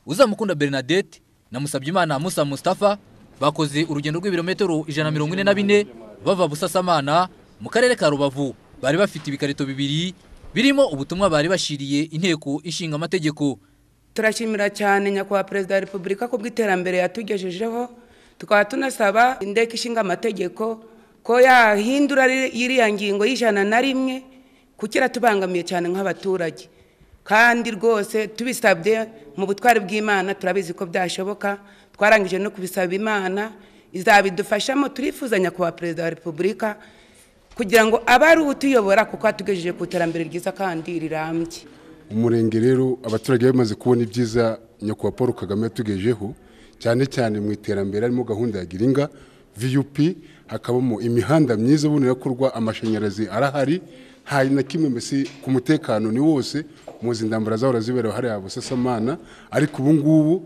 Uzamukunda Bernadette na Musabyimana Musa Mustafa bakoze urugendo rw'ibirometero 144 bava Busasamana mu karere ka Rubavu. Bari bafite ibikarito bibiri birimo ubutumwa bari bashiriye inteko ishinga amategeko. Turashimira cyane nyakubahwa Perezida wa Repubulika ko bw'iterambere yatugejejeho, tukaba tunasaba inteko ishinga amategeko ko yahindura iriya ngingo y'101 kukira tubangamiye cyane nk'abaturage, kandi rwose tubisabye mu butwari bw'Imana turabizi ko byashoboka. Twarangije no kubisaba Imana izabidufashamo. Turifuza nyakubahwa Perezida wa Repubulika kugira ngo abari utuyobora kuko atugejeje ku iterambere ryiza kandi rirambye. Umurenge rero abaturage bamaze kubona ibyiza nyakubahwa Paul Kagame yatugejeho, cyane cyane mu iterambere harimo gahunda ya Giringa VUP, hakabamo imihanda myiza ubonera kurwa, amashanyarazi arahari, hari na kimwe mbese ku mutekano ni wose. Muzi indambara zahora zibera hari Busasamana, ariko ubu ngubu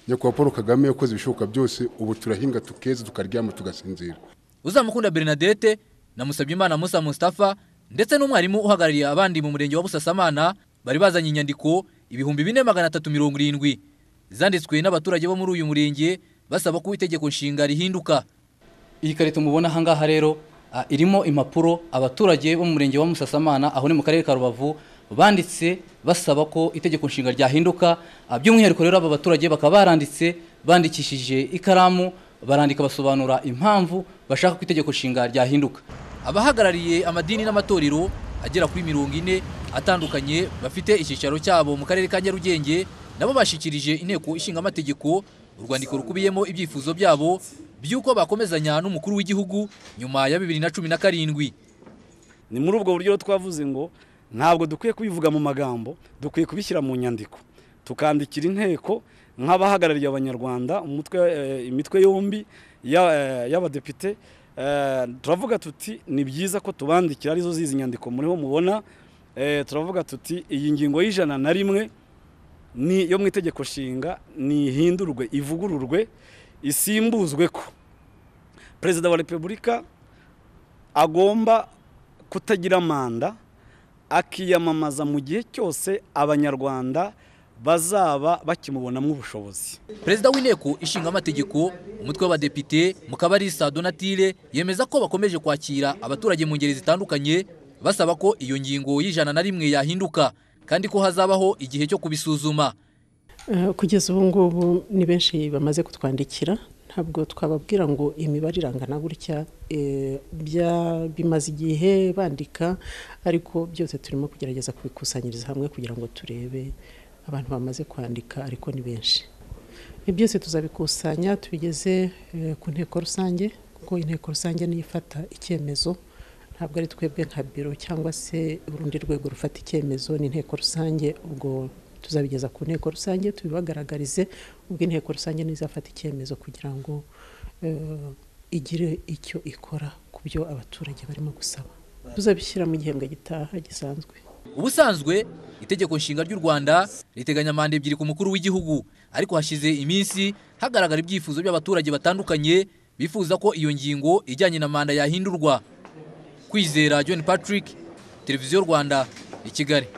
nyakubahwa Paul Kagame yakoze ibishoboka byose. Ubu turahinga tukeza tukaryama tugasinzira. Uzamukunda Bernadette na Musabyimana Musa Mustafa ndetse n'umwarimu uhagarariye abandi mu murenge wa Busasamana bari bazanye inyandiko 4370 zanditswe n'abaturage bo muri uyu murenge basaba ko itegeko nshinga rihinduka. Iyi karito mubona hangaha rero irimo impapuro abaturage bo mu murenge wa Busasamana aho ni mu karere ka Rubavu banditse basaba ko itegeko nshinga ryahinduka. By'umwihariko rero aba baturage bakaba baranditse bandikishije ikaramu, barandika basobanura impamvu bashaka ko itegeko nshinga ryahinduka. Abahagarariye amadini n'amatorero agera kuri 40 atandukanye bafite icyicaro cyabo mu karere ka Nyarugenge nabo bashikirije inteko ishinga amategeko urwandiko rukubiyemo ibyifuzo byabo byuko bakomezanya n'umukuru w'igihugu nyuma ya 2017. Ni muri ubwo buryo twavuze ngo ntabwo dukwiye kubivuga mu magambo, dukwiye kubishyira mu nyandiko, tukandikira inteko nk'abahagarariye abanyarwanda imitwe yombi y'abadepite. Turavuga tuti ni byiza ko tubandikira arizo zizi nyandiko muriho mubona. Turavuga tuti iyi ngingo y'101 ni yo mu itegeko nshinga ni hindurwe, ivugururwe, isimbuzwe ko Perezida wa Repubulika agomba kutagira manda, akiyamamaza mu gihe cyose abanyarwanda bazaba bakimubonamo ubushobozi. Perezida w'inteko ishinga amategeko umutwe w'abadepite Mukabarisa Donatille yemeza ko bakomeje kwakira abaturage mu ngeri zitandukanye basaba ko iyo ngingo y'101 yahinduka kandi ko hazabaho igihe cyo kubisuzuma. Kugeza ubu ngubu ni benshi bamaze kutwandikira, ntabwo twababwira ngo imibare irangana gutya, bimaze igihe bandika, ariko byose turimo kugerageza kubikusanyiriza hamwe kugira ngo turebe abantu bamaze kwandika, ariko ni benshi. Byose tuzabikusanya tubigeze ku nteko rusange, kuko inteko rusange niyo ifata icyemezo, ntabwo ari twebwe nka biro cyangwa se urundi rwego rufata icyemezo. Ni inteko rusange, ubwo tuzabigeza ku nteko rusange tubibagaragarize, ubwo inteko rusange nizafata icyemezo kugira ngo igire icyo ikora ku byo abaturage barimo gusaba. Tuzabishyira mu gihembwe gitaha gisanzwe. Ubusanzwe itegeko nshinga ry'u Rwanda riteganya manda 2 ku mukuru w'igihugu, ariko hashize iminsi hagaragara ibyifuzo by'abaturage batandukanye bifuza ko iyo ngingo ijyanye na manda yahindurwa. Kwizera John Patrick, Televiziyo Rwanda, i Kigali.